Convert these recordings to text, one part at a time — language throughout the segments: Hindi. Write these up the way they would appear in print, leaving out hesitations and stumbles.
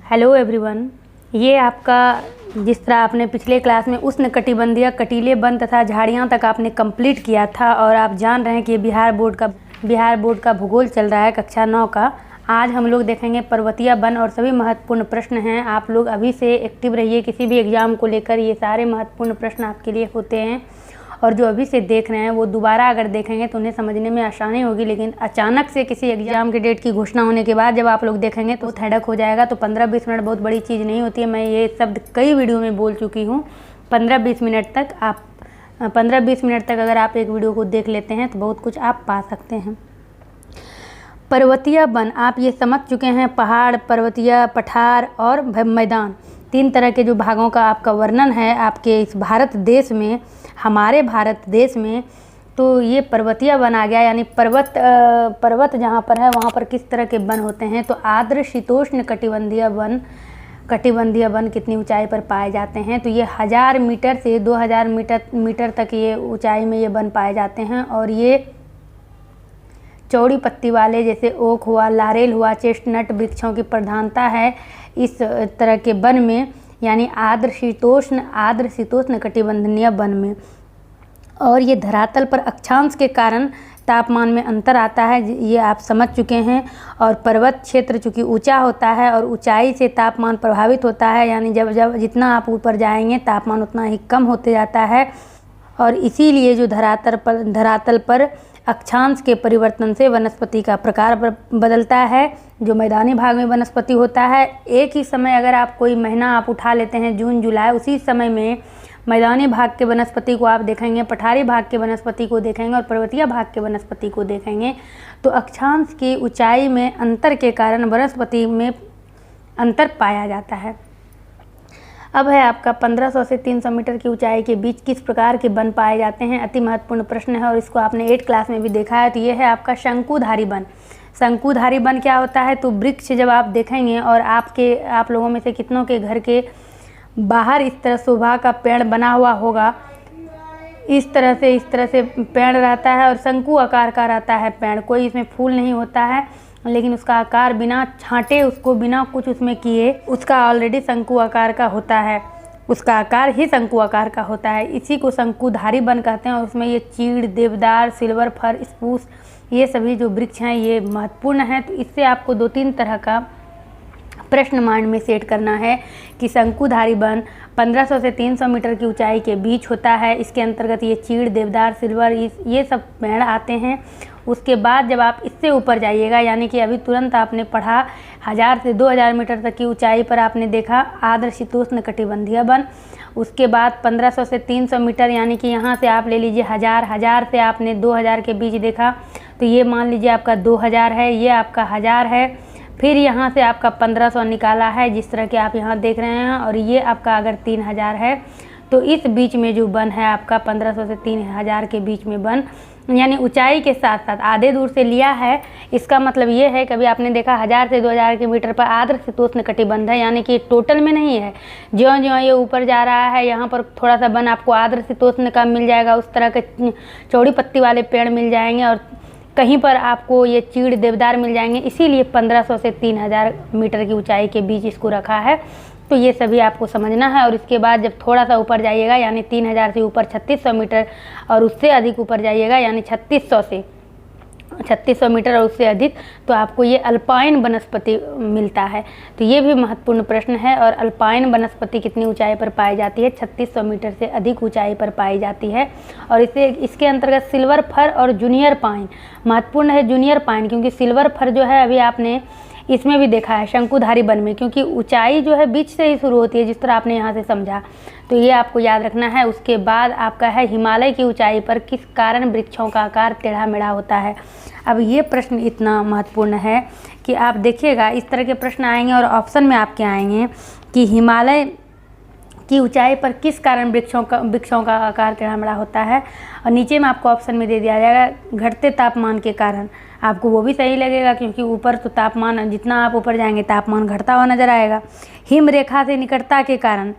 हेलो एवरीवन, ये आपका जिस तरह आपने पिछले क्लास में उष्णकटिबंधीय कटीले वन तथा झाड़ियाँ तक आपने कंप्लीट किया था और आप जान रहे हैं कि बिहार बोर्ड का भूगोल चल रहा है कक्षा 9 का। आज हम लोग देखेंगे पर्वतीय वन और सभी महत्वपूर्ण प्रश्न हैं। आप लोग अभी से एक्टिव रहिए किसी भी एग्ज़ाम को लेकर, ये सारे महत्वपूर्ण प्रश्न आपके लिए होते हैं और जो अभी से देख रहे हैं वो दोबारा अगर देखेंगे तो उन्हें समझने में आसानी होगी। लेकिन अचानक से किसी एग्ज़ाम के डेट की घोषणा होने के बाद जब आप लोग देखेंगे तो हेडक हो जाएगा। तो 15-20 मिनट बहुत बड़ी चीज़ नहीं होती है। मैं ये शब्द कई वीडियो में बोल चुकी हूँ। 15-20 मिनट तक अगर आप एक वीडियो को देख लेते हैं तो बहुत कुछ आप पा सकते हैं। पर्वतीय वन आप ये समझ चुके हैं, पहाड़, पर्वतीय, पठार और मैदान, 3 तरह के जो भागों का आपका वर्णन है आपके इस भारत देश में, हमारे भारत देश में। तो ये पर्वतीय वन आ गया, यानी पर्वत जहाँ पर है वहाँ पर किस तरह के वन होते हैं। तो आर्द्र शीतोष्ण कटिबंधीय वन कितनी ऊंचाई पर पाए जाते हैं। तो ये 1000 मीटर से 2000 मीटर तक ये ऊंचाई में ये वन पाए जाते हैं। और ये चौड़ी पत्ती वाले जैसे ओक हुआ, लारेल हुआ, चेस्टनट वृक्षों की प्रधानता है इस तरह के वन में, यानी आर्द्र शीतोष्ण कटिबंधीय वन में। और ये धरातल पर अक्षांश के कारण तापमान में अंतर आता है, ये आप समझ चुके हैं। और पर्वत क्षेत्र चूँकि ऊंचा होता है और ऊंचाई से तापमान प्रभावित होता है, यानी जब जितना आप ऊपर जाएंगे तापमान उतना ही कम होते जाता है। और इसीलिए जो धरातल पर अक्षांश के परिवर्तन से वनस्पति का प्रकार बदलता है। जो मैदानी भाग में वनस्पति होता है, एक ही समय अगर आप कोई महीना आप उठा लेते हैं जून जुलाई, उसी समय में मैदानी भाग के वनस्पति को आप देखेंगे, पठारी भाग के वनस्पति को देखेंगे और पर्वतीय भाग के वनस्पति को देखेंगे। तो अक्षांश की ऊंचाई में अंतर के कारण वनस्पति में अंतर पाया जाता है। अब है आपका 1500 से 300 मीटर की ऊंचाई के बीच किस प्रकार के वन पाए जाते हैं। अति महत्वपूर्ण प्रश्न है और इसको आपने 8 क्लास में भी देखा है। तो ये है आपका शंकुधारी वन। शंकुधारी वन क्या होता है? तो वृक्ष जब आप देखेंगे और आप लोगों में से कितनों के घर के बाहर इस तरह शोभा का पेड़ बना हुआ होगा, इस तरह से पेड़ रहता है और शंकु आकार का रहता है पेड़। कोई इसमें फूल नहीं होता है, लेकिन उसका आकार बिना छांटे, उसको बिना कुछ उसमें किए, उसका ऑलरेडी शंकु आकार का होता है, उसका आकार ही शंकु आकार का होता है। इसी को शंकुधारी वन कहते हैं। और उसमें ये चीड़, देवदार, सिल्वर फर, स्पूस, ये सभी जो वृक्ष हैं ये महत्वपूर्ण हैं। तो इससे आपको 2-3 तरह का प्रश्न माइंड में सेट करना है कि शंकुधारी वन 1500 से 300 मीटर की ऊंचाई के बीच होता है। इसके अंतर्गत ये चीड़, देवदार, सिल्वर, ये सब पेड़ आते हैं। उसके बाद जब आप इससे ऊपर जाइएगा, यानी कि अभी तुरंत आपने पढ़ा 1000 से 2000 मीटर तक की ऊंचाई पर आपने देखा आर्द्र शीतोष्ण कटिबंधीय वन। उसके बाद 1500 से 300 मीटर, यानी कि यहाँ से आप ले लीजिए 1000 से आपने 2000 के बीच देखा, तो ये मान लीजिए आपका 2000 है, ये आपका 1000 है। फिर यहाँ से आपका 1500 निकाला है जिस तरह के आप यहाँ देख रहे हैं, और ये आपका अगर 3000 है तो इस बीच में जो वन है आपका 1500 से 3000 के बीच में वन, यानी ऊंचाई के साथ साथ आधे दूर से लिया है। इसका मतलब ये है, कभी आपने देखा 1000 से 2000 के मीटर पर आर्द्र शीतोष्ण कटिबंध है, यानी कि टोटल में नहीं है। ज्यों-ज्यों ये ऊपर जा रहा है यहाँ पर थोड़ा सा वन आपको आर्द्र शीतोष्ण का मिल जाएगा, उस तरह के चौड़ी पत्ती वाले पेड़ मिल जाएंगे और कहीं पर आपको ये चीड़, देवदार मिल जाएंगे। इसीलिए 1500 से 3000 मीटर की ऊंचाई के बीच इसको रखा है। तो ये सभी आपको समझना है। और इसके बाद जब थोड़ा सा ऊपर जाइएगा, यानी 3000 से ऊपर 3600 मीटर और उससे अधिक ऊपर जाइएगा, यानी 3600 मीटर और उससे अधिक, तो आपको ये अल्पाइन वनस्पति मिलता है। तो ये भी महत्वपूर्ण प्रश्न है। और अल्पाइन वनस्पति कितनी ऊंचाई पर पाई जाती है? 3600 मीटर से अधिक ऊंचाई पर पाई जाती है। और इसके अंतर्गत सिल्वर फर और जूनियर पाइन महत्वपूर्ण है। जूनियर पाइन, क्योंकि सिल्वर फर जो है अभी आपने इसमें भी देखा है शंकुधारी वन में, क्योंकि ऊंचाई जो है बीच से ही शुरू होती है, जिस तरह आपने यहाँ से समझा। तो ये आपको याद रखना है। उसके बाद आपका है हिमालय की ऊंचाई पर किस कारण वृक्षों का आकार टेढ़ा मेढ़ा होता है। अब ये प्रश्न इतना महत्वपूर्ण है कि आप देखिएगा, इस तरह के प्रश्न आएंगे और ऑप्शन में आपके आएंगे कि हिमालय की ऊंचाई पर किस कारण वृक्षों का आकार टेढ़ा मेढ़ा होता है। और नीचे में आपको ऑप्शन में दे दिया जाएगा घटते तापमान के कारण। आपको वो भी सही लगेगा, क्योंकि ऊपर तो तापमान, जितना आप ऊपर जाएंगे तापमान घटता हुआ नजर आएगा। हिम रेखा से निकटता के कारण,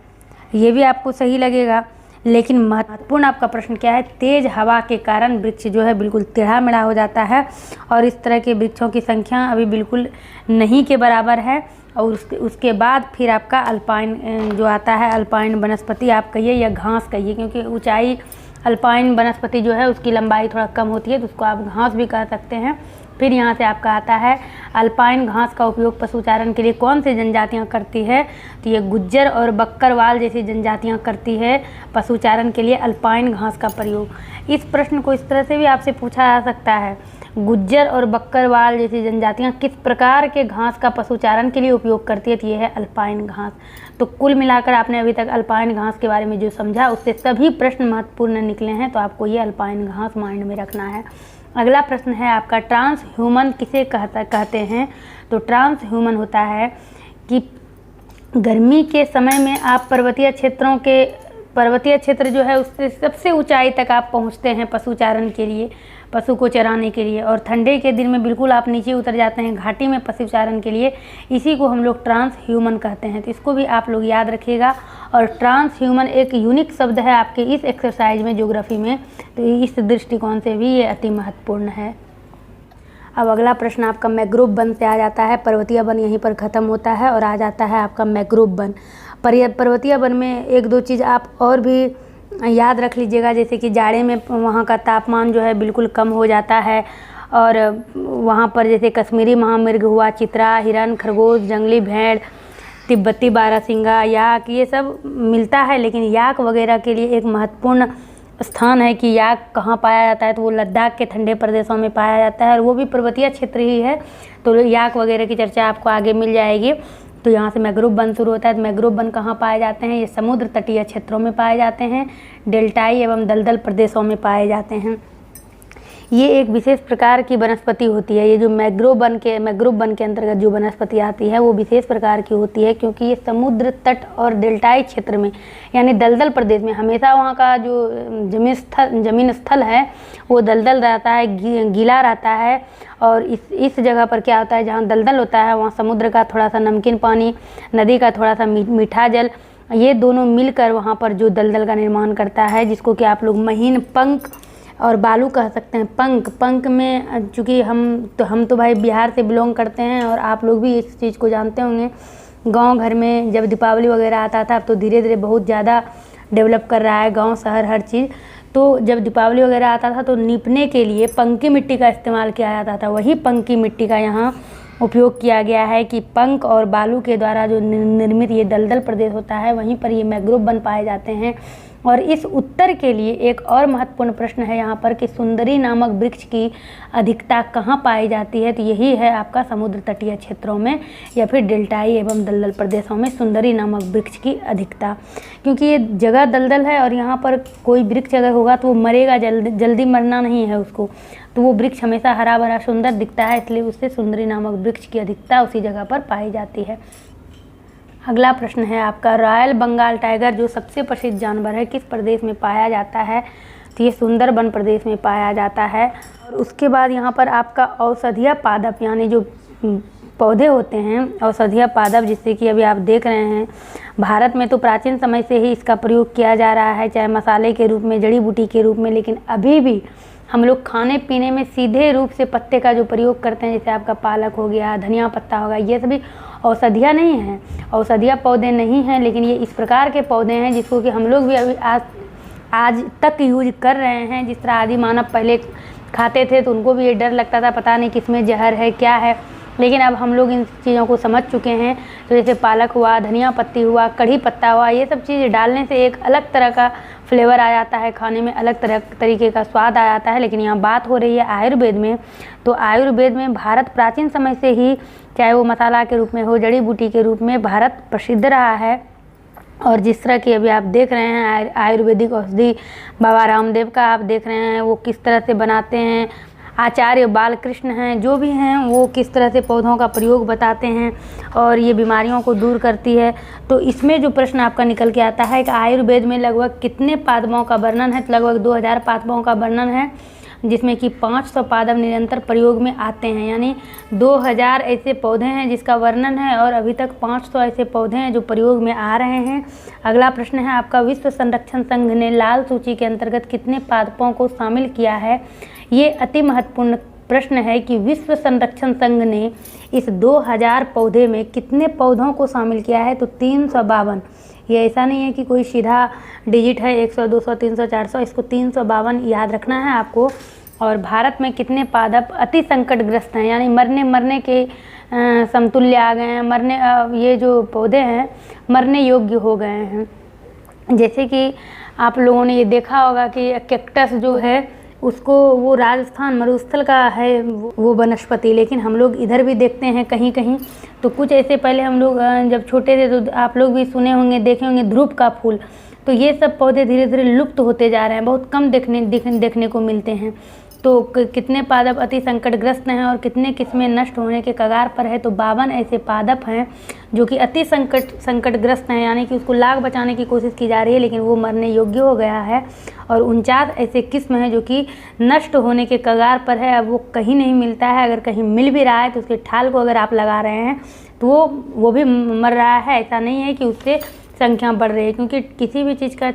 ये भी आपको सही लगेगा। लेकिन महत्वपूर्ण आपका प्रश्न क्या है? तेज हवा के कारण वृक्ष जो है बिल्कुल टेढ़ा मेढ़ा हो जाता है और इस तरह के वृक्षों की संख्या अभी बिल्कुल नहीं के बराबर है। और उसके बाद फिर आपका अल्पाइन जो आता है, अल्पाइन वनस्पति आप कहिए या घास कहिए, क्योंकि ऊंचाई अल्पाइन वनस्पति जो है उसकी लंबाई थोड़ा कम होती है, तो उसको आप घास भी कह सकते हैं। फिर यहाँ से आपका आता है अल्पाइन घास का उपयोग पशुचारण के लिए कौन सी जनजातियाँ करती है, तो ये गुज्जर और बक्करवाल जैसी जनजातियाँ करती है पशुचारण के लिए अल्पाइन घास का प्रयोग। इस प्रश्न को इस तरह से भी आपसे पूछा जा सकता है, गुज्जर और बक्करवाल जैसी जनजातियाँ किस प्रकार के घास का पशुचारण के लिए उपयोग करती है, तो ये है अल्पाइन घास। तो कुल मिलाकर आपने अभी तक अल्पाइन घास के बारे में जो समझा उससे सभी प्रश्न महत्वपूर्ण निकले हैं, तो आपको ये अल्पाइन घास माइंड में रखना है। अगला प्रश्न है आपका, ट्रांस ह्यूमन किसे कहते हैं, तो ट्रांस ह्यूमन होता है कि गर्मी के समय में आप पर्वतीय क्षेत्र जो है उससे सबसे ऊंचाई तक आप पहुंचते हैं पशुचारण के लिए, पशु को चराने के लिए, और ठंडे के दिन में बिल्कुल आप नीचे उतर जाते हैं घाटी में पशुचारण के लिए। इसी को हम लोग ट्रांस ह्यूमन कहते हैं, तो इसको भी आप लोग याद रखिएगा। और ट्रांस ह्यूमन एक यूनिक शब्द है आपके इस एक्सरसाइज में, ज्योग्राफी में, तो इस दृष्टिकोण से भी ये अति महत्वपूर्ण है। अब अगला प्रश्न आपका मैंग्रोव वन से आ जाता है। पर्वतीय वन यहीं पर ख़त्म होता है और आ जाता है आपका मैंग्रोव वन। पर्वतीय वन में एक दो चीज़ आप और भी याद रख लीजिएगा, जैसे कि जाड़े में वहाँ का तापमान जो है बिल्कुल कम हो जाता है, और वहाँ पर जैसे कश्मीरी महामृग हुआ, चित्रा, हिरन, खरगोश, जंगली भेड़, तिब्बती बारहसिंगा, याक, ये सब मिलता है। लेकिन याक वगैरह के लिए एक महत्वपूर्ण स्थान है कि याक कहाँ पाया जाता है, तो वो लद्दाख के ठंडे प्रदेशों में पाया जाता है, और वो भी पर्वतीय क्षेत्र ही है। तो याक वगैरह की चर्चा आपको आगे मिल जाएगी। तो यहाँ से मैंग्रोव वन शुरू होता है। तो मैंग्रोव वन कहाँ पाए जाते हैं, ये समुद्र तटीय क्षेत्रों में पाए जाते हैं, डेल्टाई एवं दलदल प्रदेशों में पाए जाते हैं। ये एक विशेष प्रकार की वनस्पति होती है। ये जो मैंग्रोव वन के अंतर्गत जो वनस्पति आती है वो विशेष प्रकार की होती है, क्योंकि ये समुद्र तट और डेल्टाई क्षेत्र में यानी दलदल प्रदेश में हमेशा वहाँ का जो जमीन स्थल है वो दलदल रहता है, गीला रहता है। और इस जगह पर क्या होता है, जहाँ दलदल होता है वहाँ समुद्र का थोड़ा सा नमकीन पानी, नदी का थोड़ा सा मीठा जल, ये दोनों मिलकर वहाँ पर जो दलदल का निर्माण करता है, जिसको कि आप लोग महीन पंख और बालू कह सकते हैं। पंख में चूँकि हम तो भाई बिहार से बिलोंग करते हैं, और आप लोग भी इस चीज़ को जानते होंगे। गांव घर में जब दीपावली वगैरह आता था, अब तो धीरे धीरे बहुत ज़्यादा डेवलप कर रहा है गांव शहर हर चीज़। तो जब दीपावली वगैरह आता था तो नीपने के लिए पंकी मिट्टी का इस्तेमाल किया जाता था। वही पंकी मिट्टी का यहाँ उपयोग किया गया है कि पंख और बालू के द्वारा जो निर्मित ये दलदल प्रदेश होता है, वहीं पर ये मैंग्रोव वन पाए जाते हैं। और इस उत्तर के लिए एक और महत्वपूर्ण प्रश्न है यहाँ पर कि सुंदरी नामक वृक्ष की अधिकता कहाँ पाई जाती है, तो यही है आपका समुद्र तटीय क्षेत्रों में या फिर डेल्टाई एवं दलदल प्रदेशों में सुंदरी नामक वृक्ष की अधिकता। क्योंकि ये जगह दलदल है और यहाँ पर कोई वृक्ष अगर होगा तो वो मरेगा, जल्दी मरना नहीं है उसको, तो वो वृक्ष हमेशा हरा भरा सुंदर दिखता है, इसलिए उससे सुंदरी नामक वृक्ष की अधिकता उसी जगह पर पाई जाती है। अगला प्रश्न है आपका, रॉयल बंगाल टाइगर जो सबसे प्रसिद्ध जानवर है किस प्रदेश में पाया जाता है, तो ये सुंदरबन प्रदेश में पाया जाता है। और उसके बाद यहाँ पर आपका औषधीय पादप यानी जो पौधे होते हैं, औषधीय पादप, जिससे कि अभी आप देख रहे हैं भारत में तो प्राचीन समय से ही इसका प्रयोग किया जा रहा है, चाहे मसाले के रूप में, जड़ी बूटी के रूप में, लेकिन अभी भी हम लोग खाने पीने में सीधे रूप से पत्ते का जो प्रयोग करते हैं, जैसे आपका पालक हो गया, धनिया पत्ता हो गया, ये सभी औषधियाँ नहीं हैं, औषधीय पौधे नहीं हैं, लेकिन ये इस प्रकार के पौधे हैं जिसको कि हम लोग भी अभी आज तक यूज कर रहे हैं। जिस तरह आदि मानव पहले खाते थे तो उनको भी ये डर लगता था, पता नहीं किसमें जहर है क्या है, लेकिन अब हम लोग इन चीज़ों को समझ चुके हैं। तो जैसे पालक हुआ, धनिया पत्ती हुआ, कढ़ी पत्ता हुआ, ये सब चीज़ डालने से एक अलग तरह का फ्लेवर आ जाता है, खाने में अलग तरीके का स्वाद आ जाता है। लेकिन यहाँ बात हो रही है आयुर्वेद में, तो आयुर्वेद में भारत प्राचीन समय से ही, चाहे वो मसाला के रूप में हो, जड़ी बूटी के रूप में, भारत प्रसिद्ध रहा है। और जिस तरह की अभी आप देख रहे हैं आयुर्वेदिक औषधि बाबा रामदेव का आप देख रहे हैं, वो किस तरह से बनाते हैं, आचार्य बालकृष्ण हैं, जो भी हैं वो किस तरह से पौधों का प्रयोग बताते हैं और ये बीमारियों को दूर करती है। तो इसमें जो प्रश्न आपका निकल के आता है कि आयुर्वेद में लगभग कितने पादपों का वर्णन है, तो लगभग 2000 पादपों का वर्णन है, जिसमें कि 500 पादप निरंतर प्रयोग में आते हैं, यानी 2000 ऐसे पौधे हैं जिसका वर्णन है और अभी तक 500 ऐसे पौधे हैं जो प्रयोग में आ रहे हैं। अगला प्रश्न है आपका, विश्व संरक्षण संघ ने लाल सूची के अंतर्गत कितने पादपों को शामिल किया है। ये अति महत्वपूर्ण प्रश्न है कि विश्व संरक्षण संघ ने इस 2000 पौधे में कितने पौधों को शामिल किया है? तो 352। ये ऐसा नहीं है कि कोई सीधा डिजिट है 100, 200, 300, 400, इसको 352 याद रखना है आपको। और भारत में कितने पादप अति संकटग्रस्त हैं, यानी मरने के समतुल्य आ गए हैं, ये जो पौधे हैं मरने योग्य हो गए हैं। जैसे कि आप लोगों ने ये देखा होगा कि कैक्टस जो है उसको, वो राजस्थान मरुस्थल का है वो वनस्पति, लेकिन हम लोग इधर भी देखते हैं कहीं कहीं। तो कुछ ऐसे पहले हम लोग जब छोटे थे तो आप लोग भी सुने होंगे, देखे होंगे ध्रुव का फूल। तो ये सब पौधे धीरे धीरे लुप्त होते जा रहे हैं, बहुत कम देखने को मिलते हैं। तो कितने पादप अति संकटग्रस्त हैं और कितने किस्में नष्ट होने के कगार पर है? तो 52 ऐसे पादप हैं जो कि अति संकटग्रस्त हैं, यानी कि उसको लाख बचाने की कोशिश की जा रही है लेकिन वो मरने योग्य हो गया है। और 49 ऐसे किस्म हैं जो कि नष्ट होने के कगार पर है, अब वो कहीं नहीं मिलता है। अगर कहीं मिल भी रहा है तो उसके ठाल को अगर आप लगा रहे हैं तो वो भी मर रहा है। ऐसा नहीं है कि उससे संख्या बढ़ रही है, क्योंकि किसी भी चीज़ का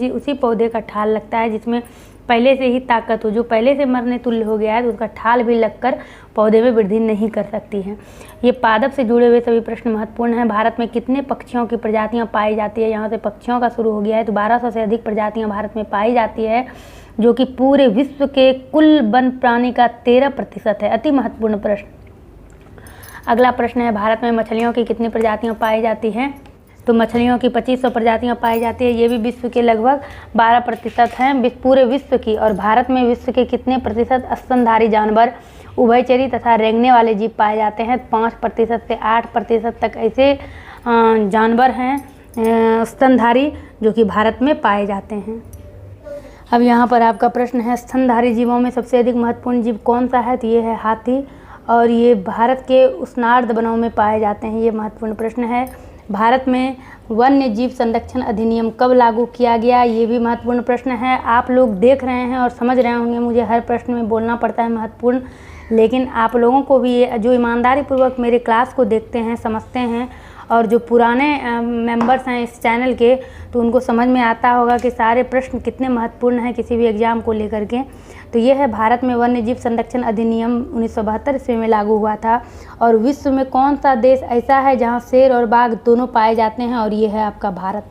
उसी पौधे का ठाल लगता है जिसमें पहले से ही ताकत हो। जो पहले से मरने तुल्य हो गया है तो उसका ठाल भी लगकर पौधे में वृद्धि नहीं कर सकती है। ये पादप से जुड़े हुए सभी प्रश्न महत्वपूर्ण हैं। भारत में कितने पक्षियों की प्रजातियां पाई जाती है? यहाँ से पक्षियों का शुरू हो गया है। तो 1200 से अधिक प्रजातियां भारत में पाई जाती है, जो कि पूरे विश्व के कुल वन प्राणी का 13% है। अति महत्वपूर्ण प्रश्न। अगला प्रश्न है, भारत में मछलियों की कितनी प्रजातियाँ पाई जाती हैं? तो मछलियों की 2500 प्रजातियां पाई जाती है। ये भी विश्व के लगभग 12% हैं पूरे विश्व की। और भारत में विश्व के कितने प्रतिशत स्तनधारी जानवर, उभयचरी तथा रेंगने वाले जीव पाए जाते हैं? 5% से 8% तक ऐसे जानवर हैं स्तनधारी जो कि भारत में पाए जाते हैं। अब यहाँ पर आपका प्रश्न है, स्तनधारी जीवों में सबसे अधिक महत्वपूर्ण जीव कौन सा है? तो ये है हाथी, और ये भारत के उष्णार्ध वनों में पाए जाते हैं। ये महत्वपूर्ण प्रश्न है। भारत में वन्य जीव संरक्षण अधिनियम कब लागू किया गया? ये भी महत्वपूर्ण प्रश्न है। आप लोग देख रहे हैं और समझ रहे होंगे, मुझे हर प्रश्न में बोलना पड़ता है महत्वपूर्ण, लेकिन आप लोगों को भी ये जो ईमानदारी पूर्वक मेरे क्लास को देखते हैं, समझते हैं, और जो पुराने मेंबर्स हैं इस चैनल के, तो उनको समझ में आता होगा कि सारे प्रश्न कितने महत्वपूर्ण हैं किसी भी एग्ज़ाम को लेकर के। तो ये है, भारत में वन्य जीव संरक्षण अधिनियम 1972 ईस्वी में लागू हुआ था। और विश्व में कौन सा देश ऐसा है जहाँ शेर और बाघ दोनों पाए जाते हैं? और ये है आपका भारत।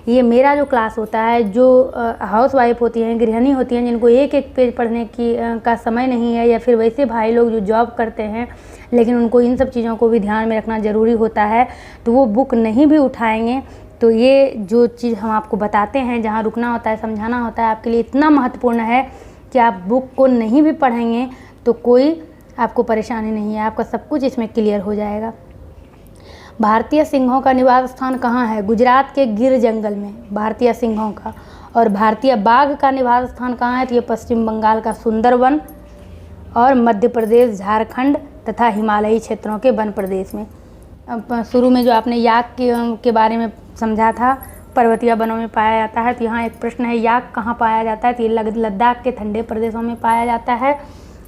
ये मेरा जो क्लास होता है, जो हाउस वाइफ होती हैं, गृहिणी होती हैं, जिनको एक एक पेज पढ़ने का समय नहीं है, या फिर वैसे भाई लोग जो जॉब करते हैं लेकिन उनको इन सब चीज़ों को भी ध्यान में रखना ज़रूरी होता है, तो वो बुक नहीं भी उठाएंगे तो ये जो चीज़ हम आपको बताते हैं, जहाँ रुकना होता है, समझाना होता है, आपके लिए इतना महत्वपूर्ण है कि आप बुक को नहीं भी पढ़ेंगे तो कोई आपको परेशानी नहीं है, आपका सब कुछ इसमें क्लियर हो जाएगा। भारतीय सिंहों का निवास स्थान कहाँ है? गुजरात के गिर जंगल में भारतीय सिंहों का। और भारतीय बाघ का निवास स्थान कहाँ है? तो ये पश्चिम बंगाल का सुंदरवन और मध्य प्रदेश, झारखंड तथा हिमालयी क्षेत्रों के वन प्रदेश में। अब शुरू में जो आपने याक के बारे में समझा था, पर्वतीय वनों में पाया जाता है, तो यहाँ एक प्रश्न है, याक कहाँ पाया जाता है? तो ये लद्दाख के ठंडे प्रदेशों में पाया जाता है।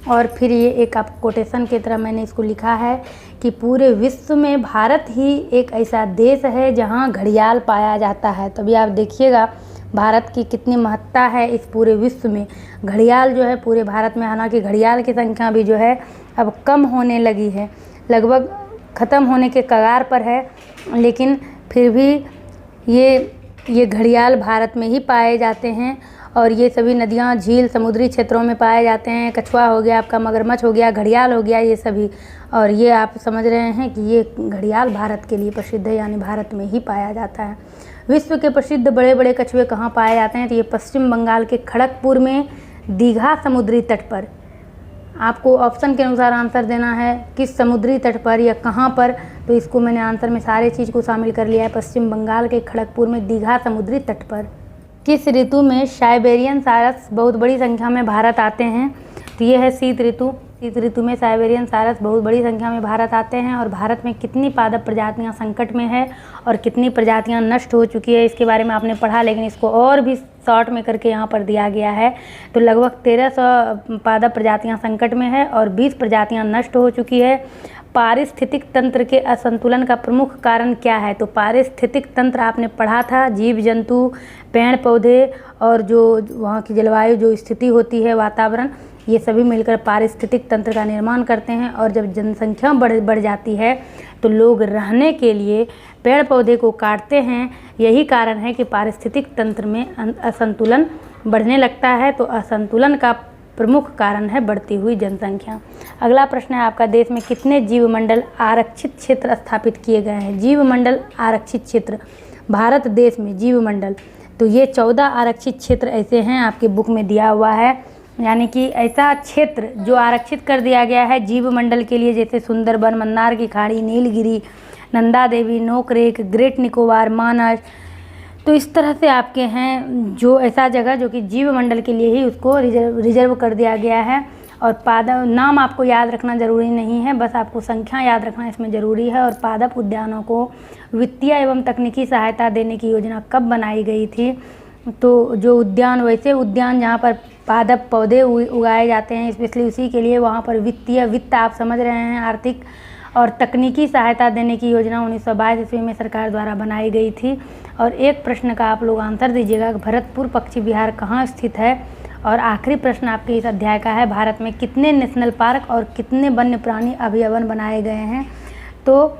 और फिर ये एक आप कोटेशन की तरह मैंने इसको लिखा है कि पूरे विश्व में भारत ही एक ऐसा देश है जहाँ घड़ियाल पाया जाता है। तभी आप देखिएगा भारत की कितनी महत्ता है इस पूरे विश्व में। घड़ियाल जो है पूरे भारत में, हालांकि घड़ियाल की संख्या भी जो है अब कम होने लगी है, लगभग ख़त्म होने के कगार पर है, लेकिन फिर भी ये घड़ियाल भारत में ही पाए जाते हैं। और ये सभी नदियाँ, झील, समुद्री क्षेत्रों में पाए जाते हैं। कछुआ हो गया, आपका मगरमच्छ हो गया, घड़ियाल हो गया, ये सभी। और ये आप समझ रहे हैं कि ये घड़ियाल भारत के लिए प्रसिद्ध है, यानी भारत में ही पाया जाता है। विश्व के प्रसिद्ध बड़े बड़े कछुए कहाँ पाए जाते हैं? तो ये पश्चिम बंगाल के खड़गपुर में, दीघा समुद्री तट पर। आपको ऑप्शन के अनुसार आंसर देना है, किस समुद्री तट पर या कहाँ पर। तो इसको मैंने आंसर में सारे चीज़ को शामिल कर लिया है। पश्चिम बंगाल के खड़गपुर में, दीघा समुद्री तट पर। किस ऋतु में साइबेरियन सारस बहुत बड़ी संख्या में भारत आते हैं? तो ये है शीत ऋतु। शीत ऋतु में साइबेरियन सारस बहुत बड़ी संख्या में भारत आते हैं। और भारत में कितनी पादप प्रजातियां संकट में है और कितनी प्रजातियां नष्ट हो चुकी है, इसके बारे में आपने पढ़ा, लेकिन इसको और भी शॉर्ट में करके यहाँ पर दिया गया है। तो लगभग 1300 पादप प्रजातियां संकट में है और 20 प्रजातियां नष्ट हो चुकी है। पारिस्थितिक तंत्र के असंतुलन का प्रमुख कारण क्या है? तो पारिस्थितिक तंत्र आपने पढ़ा था, जीव जंतु, पेड़ पौधे और जो वहाँ की जलवायु जो स्थिति होती है, वातावरण, ये सभी मिलकर पारिस्थितिक तंत्र का निर्माण करते हैं। और जब जनसंख्या बढ़ जाती है तो लोग रहने के लिए पेड़ पौधे को काटते हैं। यही कारण है कि पारिस्थितिक तंत्र में असंतुलन बढ़ने लगता है। तो असंतुलन का प्रमुख कारण है बढ़ती हुई जनसंख्या। अगला प्रश्न है आपका, देश में कितने जीवमंडल आरक्षित क्षेत्र स्थापित किए गए हैं? जीवमंडल आरक्षित क्षेत्र भारत देश में जीवमंडल, तो ये 14 आरक्षित क्षेत्र ऐसे हैं, आपके बुक में दिया हुआ है। यानी कि ऐसा क्षेत्र जो आरक्षित कर दिया गया है जीवमंडल के लिए, जैसे सुंदरबन, मन्नार की खाड़ी, नीलगिरी, नंदा देवी, नोकरेक, ग्रेट निकोबार, मानस। तो इस तरह से आपके हैं जो ऐसा जगह जो कि जीवमंडल के लिए ही उसको रिजर्व कर दिया गया है। और पादप नाम आपको याद रखना ज़रूरी नहीं है, बस आपको संख्या याद रखना इसमें ज़रूरी है। और पादप उद्यानों को वित्तीय एवं तकनीकी सहायता देने की योजना कब बनाई गई थी? तो जो उद्यान, वैसे उद्यान जहाँ पर पादप पौधे उगाए जाते हैं स्पेशली उसी के लिए, वहाँ पर वित्त आप समझ रहे हैं, आर्थिक और तकनीकी सहायता देने की योजना 1922 ईस्वी में सरकार द्वारा बनाई गई थी। और एक प्रश्न का आप लोग आंसर दीजिएगा, भरतपुर पक्षी विहार कहाँ स्थित है? और आखिरी प्रश्न आपके इस अध्याय का है, भारत में कितने नेशनल पार्क और कितने वन्य प्राणी अभयारण्य बनाए गए हैं? तो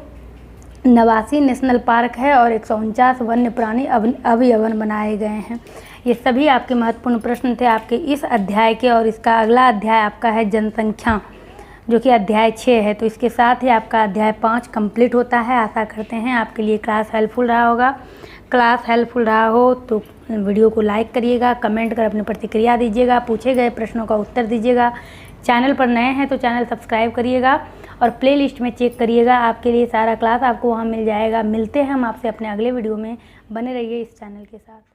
89 नेशनल पार्क है और 149 वन्य प्राणी अभयारण्य बनाए गए हैं। ये सभी आपके महत्वपूर्ण प्रश्न थे आपके इस अध्याय के। और इसका अगला अध्याय आपका है जनसंख्या, जो कि अध्याय 6 है। तो इसके साथ ही आपका अध्याय 5 कंप्लीट होता है। आशा करते हैं आपके लिए क्लास हेल्पफुल रहा होगा। क्लास हेल्पफुल रहा हो तो वीडियो को लाइक करिएगा, कमेंट कर अपनी प्रतिक्रिया दीजिएगा, पूछे गए प्रश्नों का उत्तर दीजिएगा। चैनल पर नए हैं तो चैनल सब्सक्राइब करिएगा और प्लेलिस्ट में चेक करिएगा, आपके लिए सारा क्लास आपको वहाँ मिल जाएगा। मिलते हैं हम आपसे अपने अगले वीडियो में, बने रहिए इस चैनल के साथ।